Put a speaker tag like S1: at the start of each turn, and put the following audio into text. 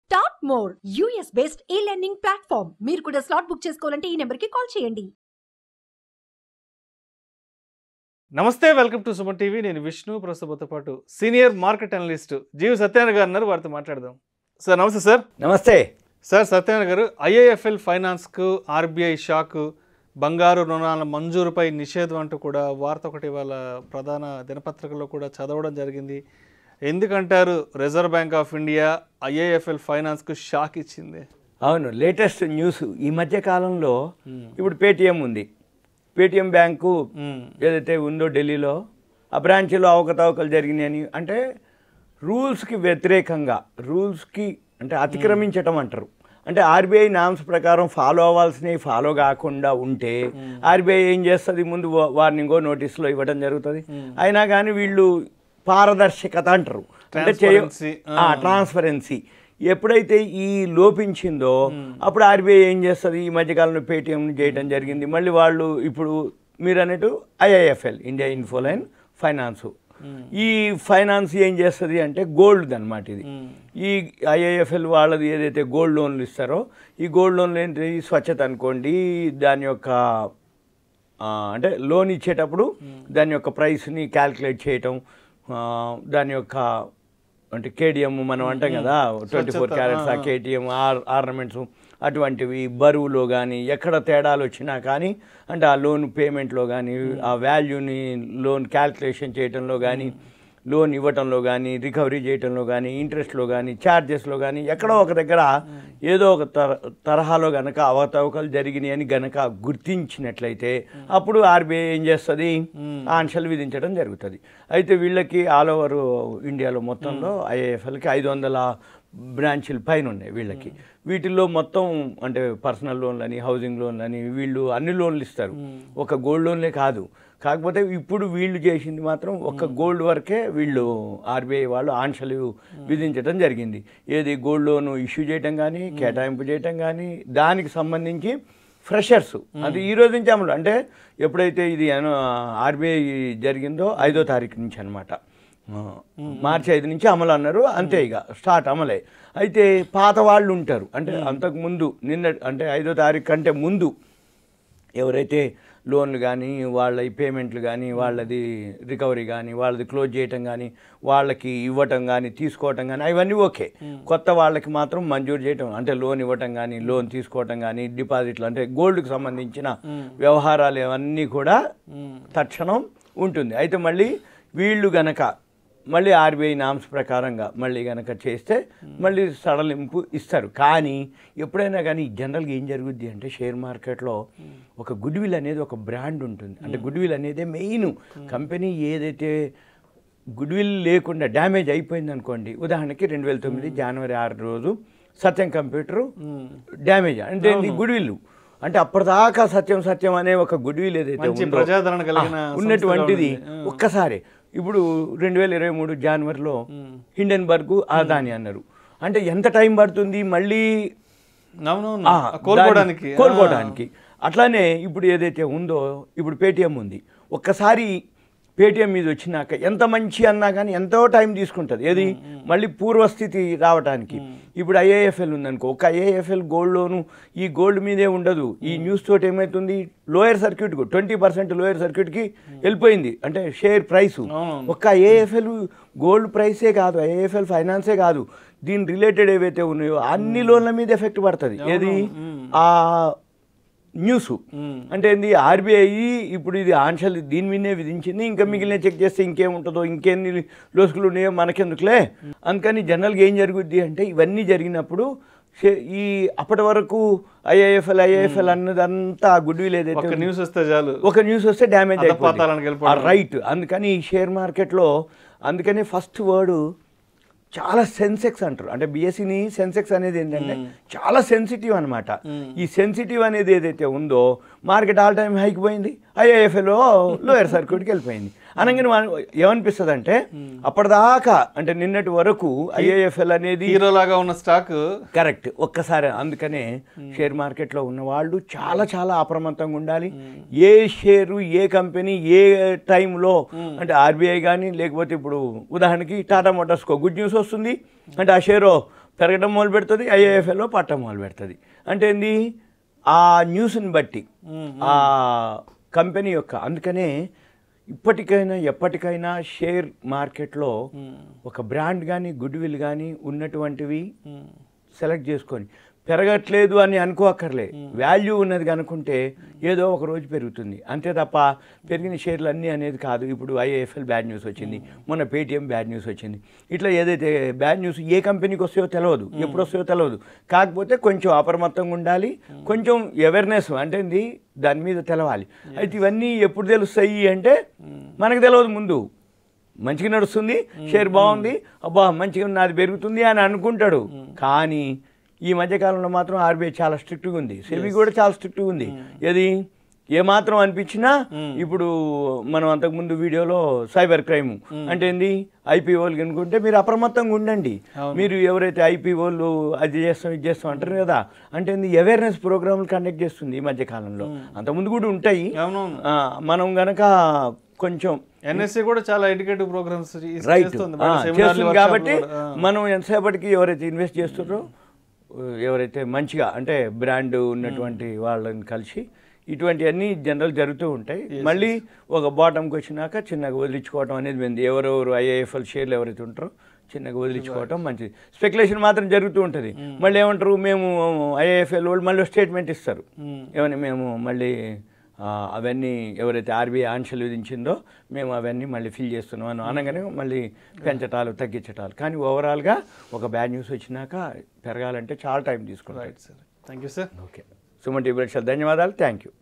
S1: Start more US based e learning platform. మీరు కూడా slot book చేసుకోవాలంటే ఈ నెంబర్కి కాల్ చేయండి.
S2: నమస్తే, వెల్కమ్ టు సుమన్ టీవీ. నేను విష్ణు. ప్రస్తుతంతో పాటు సీనియర్ మార్కెట్ అనలిస్ట్ జీవి సత్యనారాయణ గారు ఉన్నారు. వారితో మాట్లాడదాం. సార్ నమస్తే. సార్
S3: నమస్తే.
S2: సార్ సత్యనారాయణ గారు, ఐఐఎఫ్ఎల్ ఫైనాన్స్కు ఆర్బీఐ షాక్, బంగారు రుణాల మంజూరుపై నిషేధం అంటూ కూడా వార్త ఒకటి వాళ్ళ ప్రధాన దినపత్రికల్లో కూడా చదవడం జరిగింది. ఎందుకంటారు Reserve Bank of India IIFL ఫైనాన్స్కు షాక్ ఇచ్చింది?
S3: అవును, లేటెస్ట్ న్యూస్ ఈ మధ్య కాలంలో ఇప్పుడు పేటిఎం ఉంది. పేటిఎం బ్యాంకు ఏదైతే ఉందో ఢిల్లీలో, ఆ బ్రాంచ్లో అవకతవకలు జరిగినాయని, అంటే రూల్స్కి వ్యతిరేకంగా, రూల్స్కి అంటే అతిక్రమించటం అంటారు. అంటే ఆర్బీఐ నామ్స్ ప్రకారం ఫాలో అవ్వాల్సినవి ఫాలో కాకుండా ఉంటే ఆర్బీఐ ఏం చేస్తుంది, ముందు వార్నింగో నోటీసులో ఇవ్వడం జరుగుతుంది. అయినా కానీ వీళ్ళు పారదర్శకత అంటారు, అంటే ట్రాన్స్పరెన్సీ ఎప్పుడైతే ఈ లోపించిందో అప్పుడు ఆర్బీఐ ఏం చేస్తుంది, ఈ మధ్యకాలంలో పేటిఎం చేయడం జరిగింది. మళ్ళీ వాళ్ళు ఇప్పుడు మీరు అన్నట్టు ఐఐఎఫ్ఎల్, ఇండియా ఇన్ఫోలైన్ ఫైనాన్స్, ఈ ఫైనాన్స్ ఏం చేస్తుంది అంటే గోల్డ్ అనమాట. ఇది ఈ ఐఐఎఫ్ఎల్ వాళ్ళది ఏదైతే గోల్డ్ లోన్లు ఇస్తారో, ఈ గోల్డ్ లోన్లు ఏంటి, స్వచ్ఛత అనుకోండి, దాని యొక్క అంటే లోన్ ఇచ్చేటప్పుడు దాని యొక్క ప్రైస్ని క్యాల్కులేట్ చేయటం, దాని యొక్క అంటే కేడిఎం మనం అంటాం కదా, 24 క్యారెట్స్, ఆ కేటీఎం, ఆర్నమెంట్స్, అటువంటివి బరువులో కానీ ఎక్కడ తేడాలు వచ్చినా కానీ, అంటే ఆ లోన్ పేమెంట్లో కానీ, ఆ వాల్యూని లోన్ క్యాల్కులేషన్ చేయడంలో కానీ, లోన్ ఇవ్వటంలో కానీ, రికవరీ చేయడంలో కానీ, ఇంట్రెస్ట్లో కానీ, ఛార్జెస్లో కానీ ఎక్కడో ఒక దగ్గర ఏదో ఒక తరహాలో కనుక అవకతవకలు జరిగినాయి అని గనక గుర్తించినట్లయితే అప్పుడు ఆర్బీఐ ఏం చేస్తుంది, ఆంక్షలు విధించడం జరుగుతుంది. అయితే వీళ్ళకి ఆల్ ఓవర్ ఇండియాలో మొత్తంలో ఐఐఎఫ్ఎల్కి 500 బ్రాంచీలు పైన ఉన్నాయి వీళ్ళకి. వీటిల్లో మొత్తం అంటే పర్సనల్ లోన్లని, హౌసింగ్ లోన్లని, వీళ్ళు అన్ని లోన్లు ఇస్తారు, ఒక గోల్డ్ లోన్లే కాదు. కాకపోతే ఇప్పుడు వీళ్ళు చేసింది మాత్రం ఒక గోల్డ్ వరకే వీళ్ళు ఆర్బీఐ వాళ్ళు ఆంక్షలు విధించడం జరిగింది. ఏది గోల్డ్ లోను ఇష్యూ చేయటం కానీ, కేటాయింపు చేయటం కానీ, దానికి సంబంధించి ఫ్రెషర్స్ అది ఈ రోజు నుంచి అమలు. అంటే ఎప్పుడైతే ఇది ఆర్బీఐ జరిగిందో 5వ తారీఖు నుంచి అనమాట, మార్చి 5 నుంచి అమలు అన్నారు. అంతే, ఇక స్టార్ట్ అమలే. అయితే పాత వాళ్ళు ఉంటారు, అంటే అంతకుముందు అంటే 5వ తారీఖు కంటే ముందు ఎవరైతే లోన్లు కానీ, వాళ్ళ పేమెంట్లు కానీ, వాళ్ళది రికవరీ కానీ, వాళ్ళది క్లోజ్ చేయటం కానీ, వాళ్ళకి ఇవ్వటం కానీ, తీసుకోవటం కానీ, అవన్నీ ఓకే. కొత్త వాళ్ళకి మాత్రం మంజూరు చేయటం, అంటే లోన్ ఇవ్వటం కానీ, లోన్ తీసుకోవటం కానీ, డిపాజిట్లు అంటే గోల్డ్కి సంబంధించిన వ్యవహారాలు అవన్నీ కూడా తక్షణం ఉంటుంది. అయితే మళ్ళీ వీళ్ళు గనక మళ్ళీ ఆర్బీఐ నామ్స్ ప్రకారంగా మళ్ళీ కనుక చేస్తే మళ్ళీ సడలింపు ఇస్తారు. కానీ ఎప్పుడైనా కానీ జనరల్గా ఏం జరుగుద్ది అంటే, షేర్ మార్కెట్లో ఒక గుడ్ విల్ అనేది ఒక బ్రాండ్ ఉంటుంది. అంటే గుడ్ విల్ అనేది మెయిన్. కంపెనీ ఏదైతే గుడ్ విల్ లేకుండా డ్యామేజ్ అయిపోయింది అనుకోండి, ఉదాహరణకి 2009 జనవరి 6 రోజు సత్యం కంప్యూటర్ డ్యామేజ్, అంటే గుడ్ విల్ అంటే అప్పటిదాకా సత్యం అనే ఒక గుడ్ విల్ ఏదైతే ఉన్నటువంటిది ఒక్కసారి ఇప్పుడు 2023 జనవరిలో హిండెన్బర్గ్ అదాని అన్నారు. అంటే ఎంత టైం పడుతుంది మళ్ళీ కోలుకోవడానికి. అట్లానే ఇప్పుడు ఏదైతే ఉందో, ఇప్పుడు పేటిఎం ఉంది. ఒక్కసారి పేటిఎం మీద వచ్చినాక ఎంత మంచి అన్నా కానీ ఎంతో టైం తీసుకుంటుంది, ఏది మళ్ళీ పూర్వస్థితి రావడానికి. ఇప్పుడు ఐఐఎఫ్ఎల్ ఉందనుకో, ఒక ఐఐఎఫ్ఎల్ గోల్డ్ లోను ఈ గోల్డ్ మీదే ఉండదు. ఈ న్యూస్ తోటి ఏమవుతుంది, లోయర్ సర్క్యూట్కు 20% లోయర్ సర్క్యూట్కి వెళ్ళిపోయింది. అంటే షేర్ ప్రైసు ఒక్క ఐఐఎఫ్ఎల్ గోల్డ్ ప్రైసే కాదు, ఐఐఎఫ్ఎల్ ఫైనాన్సే కాదు, దీని రిలేటెడ్ ఏవైతే ఉన్నాయో అన్ని లోన్ల మీద ఎఫెక్ట్ పడుతుంది. ఏది ఆ న్యూస్ అంటే ఏంది, ఆర్బీఐ ఇప్పుడు ఇది ఆంక్షలు దీని మీదే విధించింది, ఇంకా మిగిలిన చెక్ చేస్తే ఇంకేముంటుందో, ఇంకెన్ని లోసుకులు ఉన్నాయో మనకెందుకులే. అందుకని జనరల్గా ఏం జరుగుద్ది అంటే, ఇవన్నీ జరిగినప్పుడు ఈ అప్పటి వరకు ఐఐఎఫ్ఎల్ అన్నదంతా గుడ్ విల్ ఏదైతే
S2: న్యూస్ వస్తే చాలు,
S3: ఒక న్యూస్ వస్తే డ్యామేజ్ అయిపోతుంది, రైట్. అందుకని ఈ షేర్ మార్కెట్లో అందుకని ఫస్ట్ వర్డ్ చాలా సెన్సెక్స్ అంటారు. అంటే బిఎస్సిని సెన్సెక్స్ అనేది ఏంటంటే చాలా సెన్సిటివ్ అనమాట. ఈ సెన్సిటివ్ అనేది ఏదైతే ఉందో మార్కెట్ ఆల్ టైమ్ హైకి పోయింది, ఐఐఎఫ్ఎల్లో లోయర్ సర్క్యూట్కి వెళ్ళిపోయింది. అనగానే ఏమనిపిస్తుంది అంటే, అప్పటిదాకా అంటే నిన్నటి వరకు ఐఐఎఫ్ఎల్ అనేది
S2: హీరోలాగా ఉన్న స్టాక్
S3: కరెక్ట్. ఒక్కసారి అందుకనే షేర్ మార్కెట్లో ఉన్న వాళ్ళు చాలా చాలా అప్రమత్తంగా ఉండాలి. ఏ షేరు, ఏ కంపెనీ, ఏ టైంలో, అంటే ఆర్బీఐ కానీ లేకపోతే ఇప్పుడు ఉదాహరణకి టాటా మోటార్స్కో గుడ్ న్యూస్ వస్తుంది అంటే ఆ షేరు పెరగడం మొదలు పెడుతుంది, ఐఏఎఫ్ఎల్లో పట్టడం మొదలు పెడుతుంది. అంటే ఏంది ఆ న్యూస్ని బట్టి ఆ కంపెనీ యొక్క. అందుకనే ఇప్పటికైనా ఎప్పటికైనా షేర్ మార్కెట్లో ఒక బ్రాండ్ కానీ గుడ్ విల్ కానీ ఉన్నటువంటివి సెలెక్ట్ చేసుకొని, పెరగట్లేదు అని అనుకోక్కర్లే, వాల్యూ ఉన్నది అనుకుంటే ఏదో ఒక రోజు పెరుగుతుంది అంతే తప్ప పెరిగిన షేర్లు అన్నీ అనేది కాదు. ఇప్పుడు ఐఏఎఫ్ఎల్ బ్యాడ్ న్యూస్ వచ్చింది, మొన్న పేటిఎం బ్యాడ్ న్యూస్ వచ్చింది. ఇట్లా ఏదైతే బ్యాడ్ న్యూస్ ఏ కంపెనీకి వస్తాయో తెలియదు, ఎప్పుడు వస్తాయో తెలియదు. కాకపోతే కొంచెం అప్రమత్తంగా ఉండాలి, కొంచెం అవేర్నెస్ అంటే దాని మీద తెలవాలి. అయితే ఇవన్నీ ఎప్పుడు తెలుస్తాయి అంటే మనకు తెలియదు. ముందు మంచిగా నడుస్తుంది, షేర్ బాగుంది, అబ్బా మంచిగా నాది పెరుగుతుంది అని అనుకుంటాడు. కానీ ఈ మధ్యకాలంలో మాత్రం ఆర్బీఐ చాలా స్ట్రిక్ట్గా ఉంది, సెబీ కూడా చాలా స్ట్రిక్ట్గా ఉంది. ఏది ఏమాత్రం అనిపించినా ఇప్పుడు మనం అంతకుముందు వీడియోలో సైబర్ క్రైమ్ అంటే ఏంది, ఐపీఓలు కనుకుంటే మీరు అప్రమత్తంగా ఉండండి. మీరు ఎవరైతే ఐపీఓలు అది చేస్తాం ఇది చేస్తాం అంటారు కదా, అంటే ఏంది అవేర్నెస్ ప్రోగ్రాంలు కండక్ట్ చేస్తుంది ఈ మధ్యకాలంలో. అంతకుముందు కూడా ఉంటాయి. మనం గనక కొంచెం
S2: ఎన్ఎస్సీ కూడా చాలా ఎడ్యుకేటివ్ ప్రోగ్రామ్స్
S3: చేస్తుంది కాబట్టి మనం ఎంతసేపటికి ఎవరైతే ఇన్వెస్ట్ చేస్తున్నారో, ఎవరైతే మంచిగా అంటే బ్రాండ్ ఉన్నటువంటి వాళ్ళని కలిసి ఇటువంటివన్నీ జనరల్ జరుగుతూ ఉంటాయి. మళ్ళీ ఒక బాటంకి వచ్చినాక చిన్నగా వదిలించుకోవటం అనేది ఉంది. ఎవరెవరు ఐఏఎఫ్ఎల్ షేర్లు ఎవరైతే ఉంటారో చిన్నగా వదిలించుకోవటం మంచిది. స్పెక్యులేషన్ మాత్రం జరుగుతూ ఉంటుంది. మళ్ళీ ఏమంటారు, మేము ఐఏఎఫ్ఎల్ వాళ్ళు మళ్ళీ స్టేట్మెంట్ ఇస్తారు, ఏమని మేము మళ్ళీ అవన్నీ ఎవరైతే ఆర్బీఐ ఆంక్షలు విధించిందో మేము అవన్నీ మళ్ళీ ఫిల్ చేస్తున్నాం అని అనగానే మళ్ళీ పెంచటాలు తగ్గించటాలు. కానీ ఓవరాల్గా ఒక బ్యాడ్ న్యూస్ వచ్చినాక పెరగాలంటే చాలా టైం తీసుకుంటాం.
S2: Thank you sir.
S3: Okay, Suman TV ప్రేక్షకులకు ధన్యవాదాలు. Thank you.